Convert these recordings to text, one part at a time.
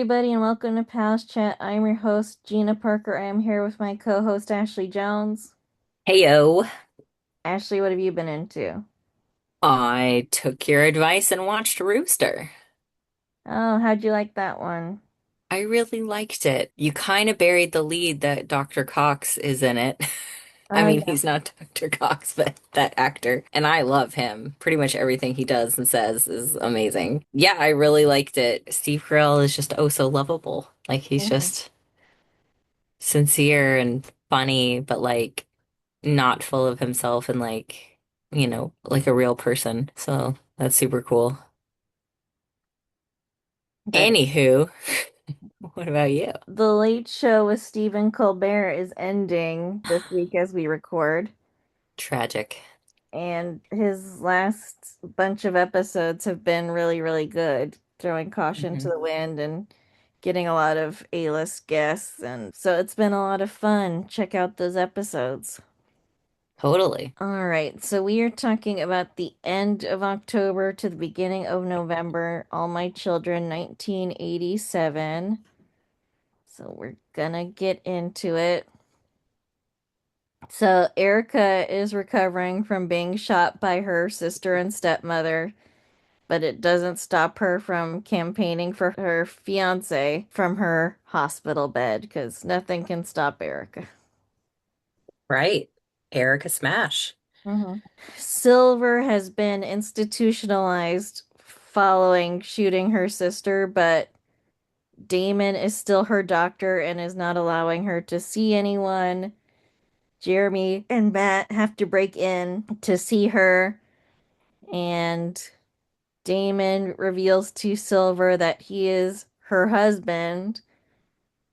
everybody, and welcome to Pals Chat. I'm your host, Gina Parker. I am here with my co-host, Ashley Jones. Heyo. Ashley, what have you been into? I took your advice and watched Rooster. Oh, how'd you like that one? I really liked it. You kind of buried the lead that Dr. Cox is in it. I Oh, mean, yeah. he's not Dr. Cox, but that actor. And I love him. Pretty much everything he does and says is amazing. Yeah, I really liked it. Steve Carell is just oh so lovable. Like he's Mhm. just sincere and funny, but like not full of himself and like a real person. So that's super cool. That Anywho, what about you? The Late Show with Stephen Colbert is ending this week as we record, Tragic. and his last bunch of episodes have been really, really good, throwing caution to Hmm. the wind and getting a lot of A-list guests, and so it's been a lot of fun. Check out those episodes. Totally. All right, so we are talking about the end of October to the beginning of November, All My Children, 1987. So we're gonna get into it. So Erica is recovering from being shot by her sister and stepmother, but it doesn't stop her from campaigning for her fiance from her hospital bed because nothing can stop Erica. Right. Erica Smash. Mhm. Silver has been institutionalized following shooting her sister, but Damon is still her doctor and is not allowing her to see anyone. Jeremy and Matt have to break in to see her, and Damon reveals to Silver that he is her husband,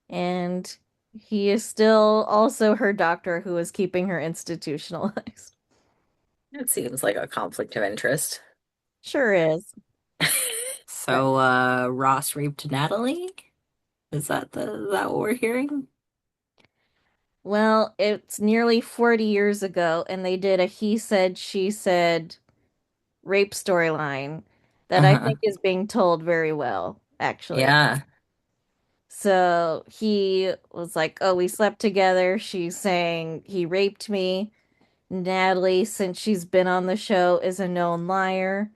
and he is still also her doctor who is keeping her institutionalized. It seems like a conflict of interest. Sure is. But So, Ross raped Natalie? Is that what we're hearing? well, it's nearly 40 years ago, and they did a he said, she said rape storyline that I Uh-huh. think is being told very well, actually. Yeah. So he was like, oh, we slept together. She's saying he raped me. Natalie, since she's been on the show, is a known liar.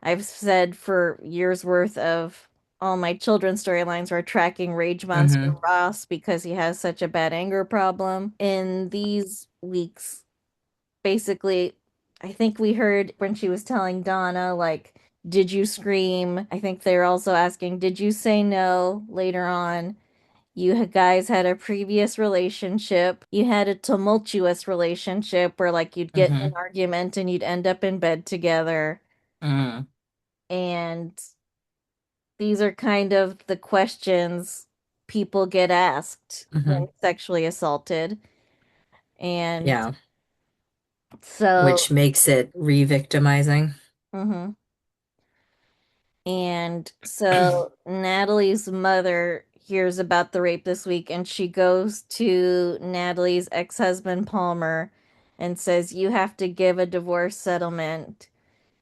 I've said for years worth of all my children's storylines are tracking Rage Monster Hmm. Ross because he has such a bad anger problem. In these weeks, basically, I think we heard when she was telling Donna, like, did you scream? I think they're also asking, did you say no later on? Guys had a previous relationship. You had a tumultuous relationship where, like, you'd get in an Hmm. argument and you'd end up in bed together. Hmm. And these are kind of the questions people get asked when Hmm. sexually assaulted. And Yeah. so, Which makes it re-victimizing. mhm. And so Natalie's mother hears about the rape this week and she goes to Natalie's ex-husband Palmer and says, you have to give a divorce settlement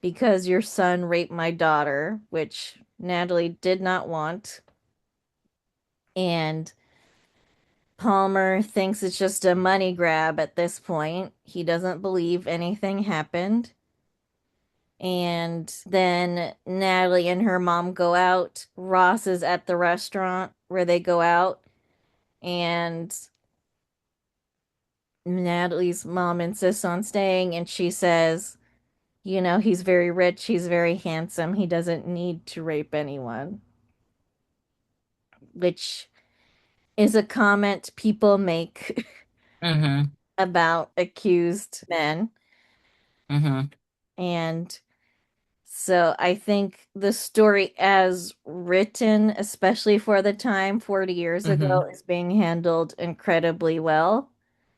because your son raped my daughter, which Natalie did not want. And Palmer thinks it's just a money grab at this point. He doesn't believe anything happened. And then Natalie and her mom go out. Ross is at the restaurant where they go out, and Natalie's mom insists on staying, and she says, he's very rich, he's very handsome, he doesn't need to rape anyone, which is a comment people make Hmm. about accused men. Hmm. And so I think the story as written, especially for the time 40 years ago, Hmm. is being handled incredibly well.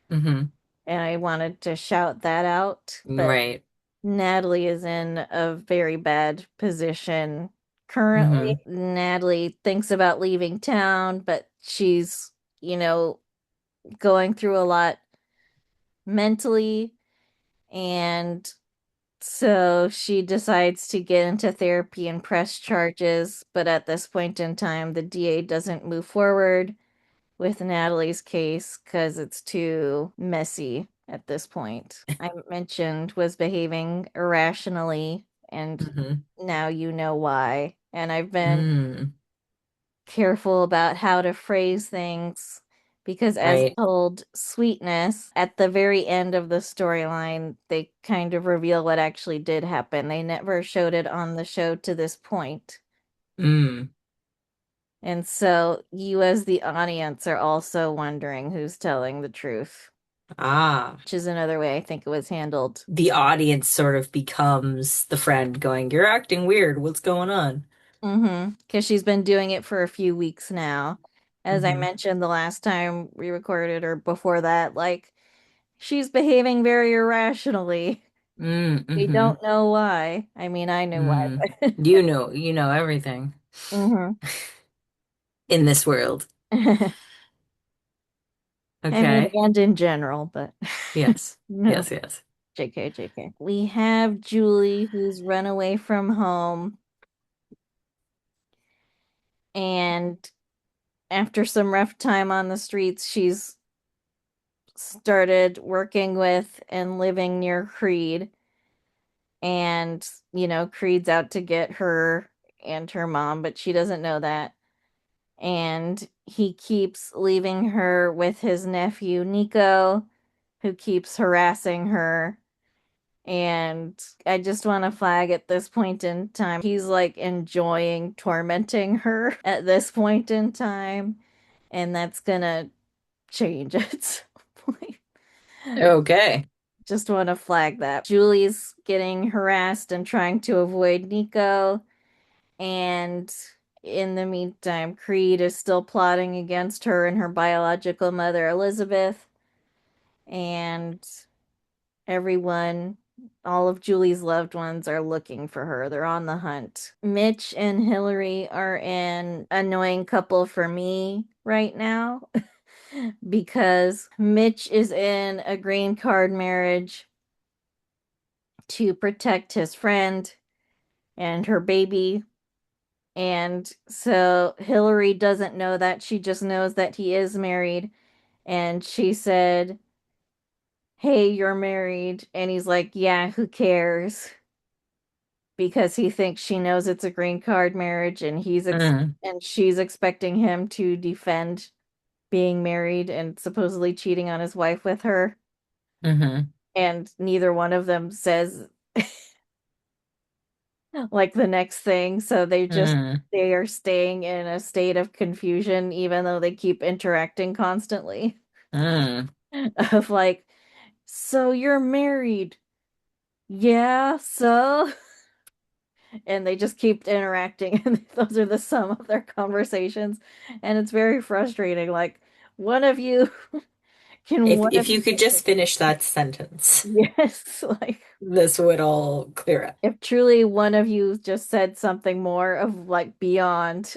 Hmm. And I wanted to shout that out. But Right. Natalie is in a very bad position currently. Hmm. Natalie thinks about leaving town, but she's, you know, going through a lot mentally. And So she decides to get into therapy and press charges, but at this point in time, the DA doesn't move forward with Natalie's case because it's too messy at this point. I mentioned was behaving irrationally, and Hmm. now you know why. And I've been Mm. careful about how to phrase things because, as Right. told Sweetness, at the very end of the storyline, they kind of reveal what actually did happen. They never showed it on the show to this point. Mm. And so you, as the audience, are also wondering who's telling the truth, Ah. which is another way I think it was handled. The audience sort of becomes the friend going, "You're acting weird. What's going on?" Because she's been doing it for a few weeks now. As I Hmm. mentioned the last time we recorded or before that, like she's behaving very irrationally. Mm, We hmm. don't know why. I mean, I knew why, Mm. but You know everything hmm in this world. I mean, Okay. and in general, but Yes. no, Yes, yes. JK, JK. We have Julie who's run away from home, and after some rough time on the streets, she's started working with and living near Creed. And, Creed's out to get her and her mom, but she doesn't know that. And he keeps leaving her with his nephew, Nico, who keeps harassing her. And I just want to flag at this point in time, he's like enjoying tormenting her at this point in time. And that's gonna change at some point. Okay. Just want to flag that. Julie's getting harassed and trying to avoid Nico. And in the meantime, Creed is still plotting against her and her biological mother, Elizabeth. And everyone, all of Julie's loved ones, are looking for her. They're on the hunt. Mitch and Hillary are an annoying couple for me right now because Mitch is in a green card marriage to protect his friend and her baby. And so Hillary doesn't know that. She just knows that he is married. And she said, "Hey, you're married." And he's like, "Yeah, who cares?" Because he thinks she knows it's a green card marriage and Mm, and she's expecting him to defend being married and supposedly cheating on his wife with her. hmm. And neither one of them says like the next thing. So Mm, they are staying in a state of confusion, even though they keep interacting constantly. mm, Of like, so you're married. Yeah, so. And they just keep interacting, and those are the sum of their conversations. And it's very frustrating. Like, one of you, can one of if you you could just just finish that sentence, yes, like this would all clear up. if truly one of you just said something more of like beyond,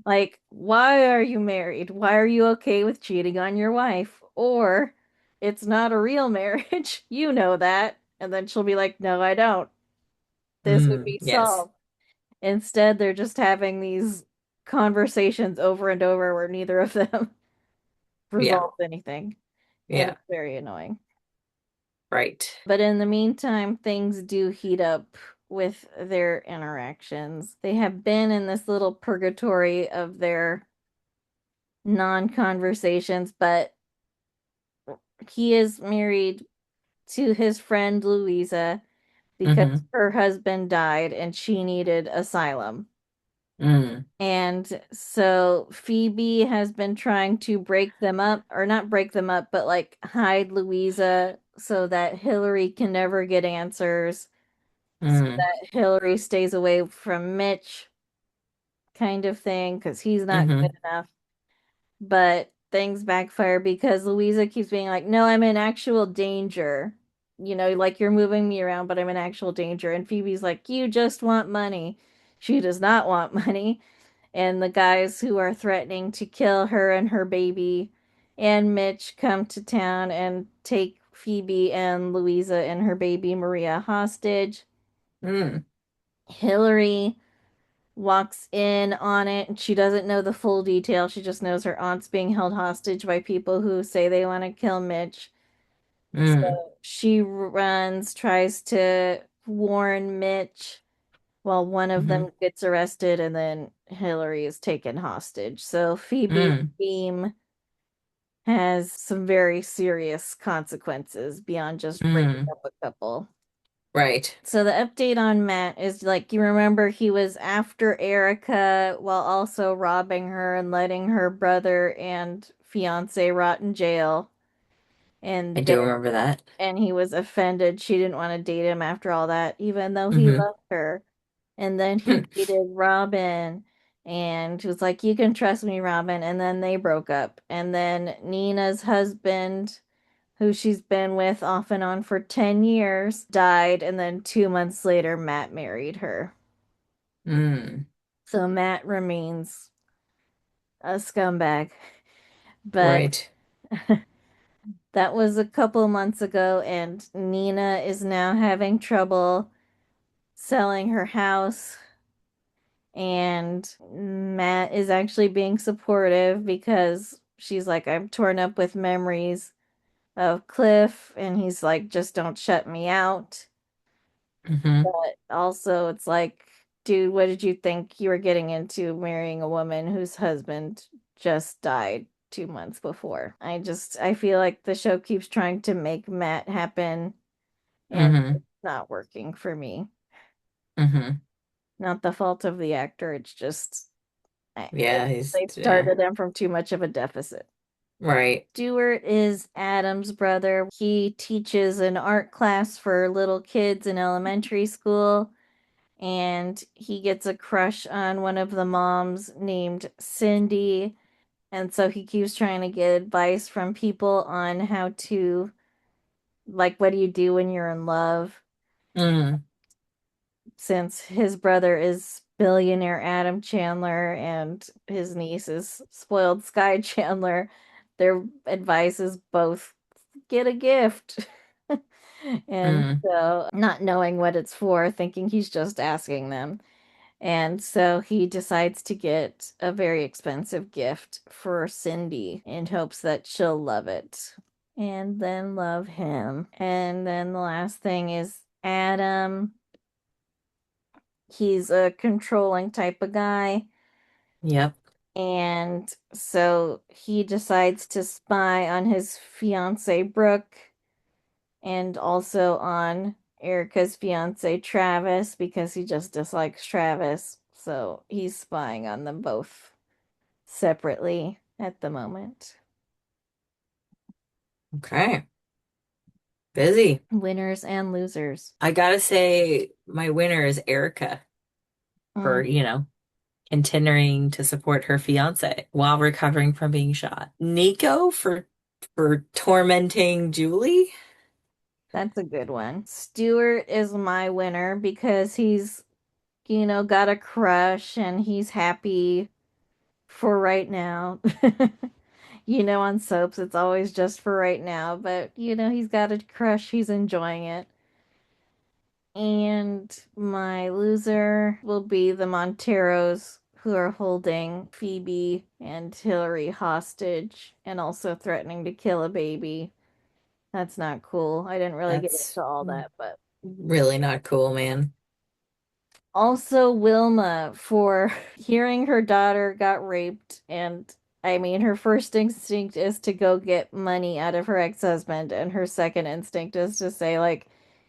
like, why are you married? Why are you okay with cheating on your wife? Or it's not a real marriage. You know that. And then she'll be like, no, I don't. This would Mm, be yes. solved. Instead, they're just having these conversations over and over where neither of them Yeah. resolves anything. And Yeah. it's very annoying. Right. But in the meantime, things do heat up with their interactions. They have been in this little purgatory of their non-conversations, but he is married to his friend Louisa because Hmm. her husband died and she needed asylum. Mm, And so Phoebe has been trying to break them up, or not break them up, but like hide Louisa so that Hillary can never get answers, so mm, that Hillary stays away from Mitch, kind of thing, because he's not good hmm. enough. But things backfire because Louisa keeps being like, no, I'm in actual danger. Like you're moving me around, but I'm in actual danger. And Phoebe's like, you just want money. She does not want money. And the guys who are threatening to kill her and her baby and Mitch come to town and take Phoebe and Louisa and her baby Maria hostage. Mm. Hillary walks in on it and she doesn't know the full detail. She just knows her aunt's being held hostage by people who say they want to kill Mitch. Mm. So she runs, tries to warn Mitch while one of Mm-hmm. them gets arrested and then Hillary is taken hostage. So Phoebe's Mm. scheme has some very serious consequences beyond just breaking Mm. up a couple. Right. So the update on Matt is like you remember he was after Erica while also robbing her and letting her brother and fiance rot in jail. I And then do remember that. and he was offended she didn't want to date him after all that, even though he Mm-hmm. loved her. And then he dated Robin and was like, "You can trust me, Robin." And then they broke up. And then Nina's husband, who she's been with off and on for 10 years, died. And then 2 months later, Matt married her. Mm. So Matt remains a scumbag. But Right. that was a couple months ago, and Nina is now having trouble selling her house. And Matt is actually being supportive because she's like, "I'm torn up with memories of Cliff." And he's like, "Just don't shut me out." Mm-hmm. But also, it's like, dude, what did you think you were getting into marrying a woman whose husband just died 2 months before? I feel like the show keeps trying to make Matt happen and Mm-hmm. it's not working for me. Mm-hmm. Not the fault of the actor, it's just Yeah, he's they yeah. started them from too much of a deficit. Right. Stuart is Adam's brother. He teaches an art class for little kids in elementary school, and he gets a crush on one of the moms named Cindy. And so he keeps trying to get advice from people on how to, like, what do you do when you're in love? Mm. Since his brother is billionaire Adam Chandler and his niece is spoiled Sky Chandler, their advice is both get a gift. And Mm. so, not knowing what it's for, thinking he's just asking them. And so he decides to get a very expensive gift for Cindy in hopes that she'll love it and then love him. And then the last thing is Adam. He's a controlling type of guy. Yep. And so he decides to spy on his fiance, Brooke, and also on Erica's fiance, Travis, because he just dislikes Travis. So he's spying on them both separately at the moment. Okay. Busy. Winners and losers. I gotta say, my winner is Erica for, Mm, continuing to support her fiance while recovering from being shot. Nico for tormenting Julie. that's a good one. Stuart is my winner because he's, got a crush and he's happy for right now. On soaps, it's always just for right now, but he's got a crush, he's enjoying it. And my loser will be the Monteros, who are holding Phoebe and Hillary hostage and also threatening to kill a baby. That's not cool. I didn't really get That's into all that, but really not cool, man. also Wilma for hearing her daughter got raped. And I mean, her first instinct is to go get money out of her ex-husband, and her second instinct is to say, like,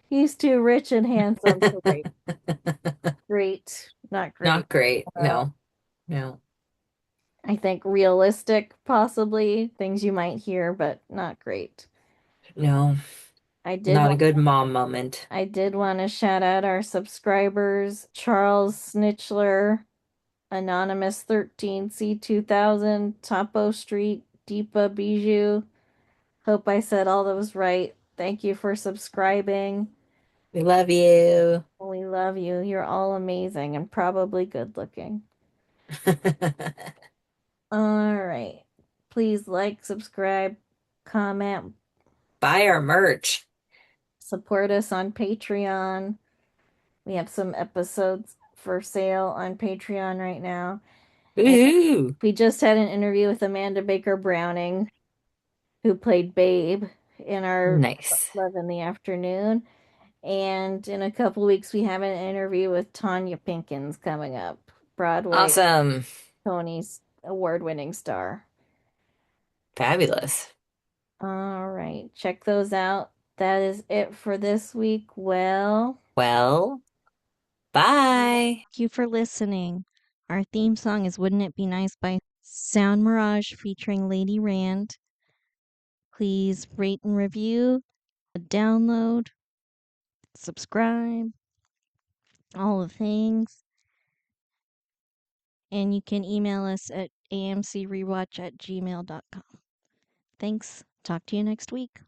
he's too rich and handsome to rape. Great, not great. Not great. Uh, No, no, I think realistic, possibly things you might hear, but not great. no. I did Not a want good mom moment. I did want to shout out our subscribers, Charles Snitchler, Anonymous 13 C 2000, Topo Street, Deepa Bijou. Hope I said all those right. Thank you for subscribing. We love you. We love you. You're all amazing and probably good looking. All right. Please like, subscribe, comment. Buy our merch. Support us on Patreon. We have some episodes for sale on Patreon right now. And Woohoo! we just had an interview with Amanda Baker Browning, who played Babe in our Nice. Love in the Afternoon. And in a couple weeks, we have an interview with Tanya Pinkins coming up, Broadway Awesome. Tony's award-winning star. Fabulous. All right, check those out. That is it for this week. Well, Well, bye. thank you for listening. Our theme song is Wouldn't It Be Nice by Sound Mirage featuring Lady Rand. Please rate and review, download, subscribe, all the things. And you can email us at amcrewatch@gmail.com. Thanks. Talk to you next week.